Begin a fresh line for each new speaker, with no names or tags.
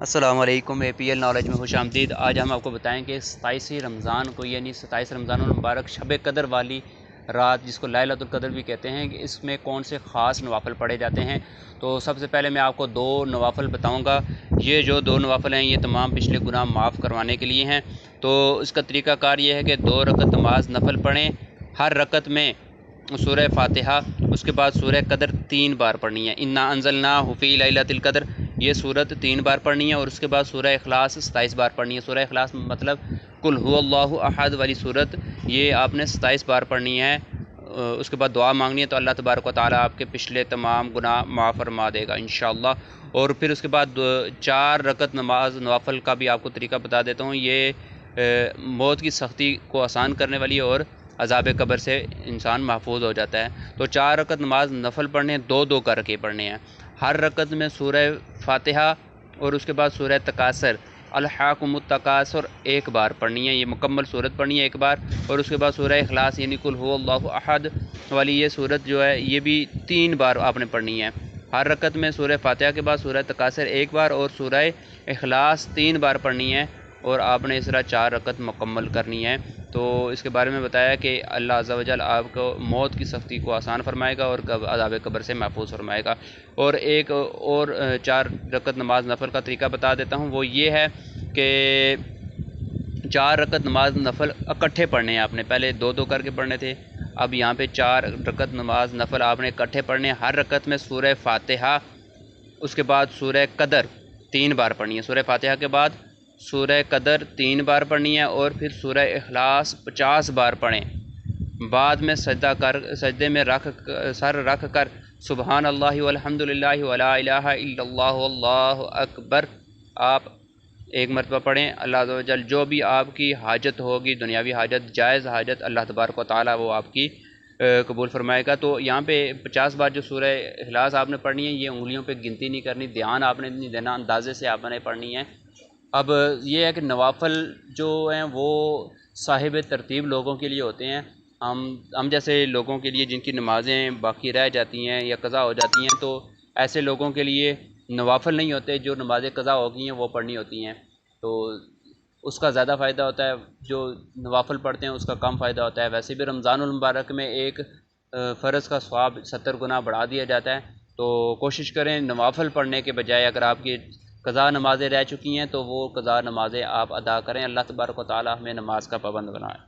السلام علیکم، اے P L knowledge میں خوش آمدید۔ آج ہم آپ کو بتائیں کہ 27 رمضان کو یعنی 27 رمضان المبارک شب قدر والی رات، جس کو لیلۃ القدر بھی کہتے ہیں، کہ اس میں کون سے خاص نوافل پڑھے جاتے ہیں۔ تو سب سے پہلے میں آپ کو 2 نوافل بتاؤں گا۔ یہ جو 2 نوافل ہیں یہ تمام پچھلے گناہ معاف کروانے کے لیے ہیں۔ تو اس کا طریقہ کار یہ ہے کہ 2 رکعت نماز نفل پڑھیں۔ ہر رکعت میں سورہ فاتحہ، اس کے بعد سورہ قدر 3 بار پڑھنی ہے۔ انا انزلناہ فی لیلۃ القدر، یہ صورت 3 بار پڑھنی ہے، اور اس کے بعد سورہ اخلاص 27 بار پڑھنی ہے۔ سورہ اخلاص مطلب قل هو اللہ احد والی صورت، یہ آپ نے 27 بار پڑھنی ہے۔ اس کے بعد دعا مانگنی ہے، تو اللہ تبارک و تعالیٰ آپ کے پچھلے تمام گناہ معاف فرما دے گا انشاءاللہ۔ اور پھر اس کے بعد 4 رکعت نماز نوافل کا بھی آپ کو طریقہ بتا دیتا ہوں۔ یہ موت کی سختی کو آسان کرنے والی اور عذاب قبر سے انسان محفوظ ہو جاتا ہے۔ تو 4 رکعت نماز نفل پڑھنے ہیں، 2 کر کے پڑھنے ہیں۔ ہر رکعت میں سورہ فاتحہ اور اس کے بعد سورہ تکاثر الحاکم التکاثر 1 بار پڑھنی ہے، یہ مکمل صورت پڑھنی ہے 1 بار۔ اور اس کے بعد سورہ اخلاص یعنی قل هو اللہ احد والی یہ صورت جو ہے یہ بھی 3 بار آپ نے پڑھنی ہے۔ ہر رکعت میں سورہ فاتحہ کے بعد سورہ تکاثر 1 بار اور سورہ اخلاص 3 بار پڑھنی ہے، اور آپ نے اس طرح 4 رکعت مکمل کرنی ہے۔ تو اس کے بارے میں بتایا کہ اللہ عز و جل آپ کو موت کی سختی کو آسان فرمائے گا اور عذاب قبر سے محفوظ فرمائے گا۔ اور ایک اور 4 رکعت نماز نفل کا طریقہ بتا دیتا ہوں، وہ یہ ہے کہ 4 رکعت نماز نفل اکٹھے پڑھنے ہیں آپ نے۔ پہلے 2 کر کے پڑھنے تھے، اب یہاں پہ 4 رکعت نماز نفل آپ نے اکٹھے پڑھنے ہیں۔ ہر رکعت میں سورہ فاتحہ، اس کے بعد سورہ قدر 3 بار پڑھنی ہے۔ سورہ فاتحہ کے بعد سورہ قدر 3 بار پڑھنی ہے، اور پھر سورہ اخلاص 50 بار پڑھیں۔ بعد میں سجدے میں سر رکھ کر سبحان اللہ والحمد للہ ولا الہ الا اللہ واللہ اکبر آپ 1 مرتبہ پڑھیں۔ اللہ عز و جل جو بھی آپ کی حاجت ہوگی، دنیاوی حاجت، جائز حاجت، اللہ تبارک و تعالیٰ وہ آپ کی قبول فرمائے گا۔ تو یہاں پہ 50 بار جو سورہ اخلاص آپ نے پڑھنی ہے، یہ انگلیوں پہ گنتی نہیں کرنی، دھیان آپ نے نہیں دینا، اندازے سے آپ نے پڑھنی ہے۔ اب یہ ہے کہ نوافل جو ہیں وہ صاحب ترتیب لوگوں کے لیے ہوتے ہیں۔ ہم جیسے لوگوں کے لیے جن کی نمازیں باقی رہ جاتی ہیں یا قضا ہو جاتی ہیں، تو ایسے لوگوں کے لیے نوافل نہیں ہوتے، جو نمازیں قضا ہو گئی ہیں وہ پڑھنی ہوتی ہیں، تو اس کا زیادہ فائدہ ہوتا ہے۔ جو نوافل پڑھتے ہیں اس کا کم فائدہ ہوتا ہے۔ ویسے بھی رمضان المبارک میں ایک فرض کا ثواب 70 گنا بڑھا دیا جاتا ہے، تو کوشش کریں نوافل پڑھنے کے بجائے اگر آپ کی قضا نمازیں رہ چکی ہیں تو وہ قضا نمازیں آپ ادا کریں۔ اللہ تبارک و تعالیٰ ہمیں نماز کا پابند بنائے۔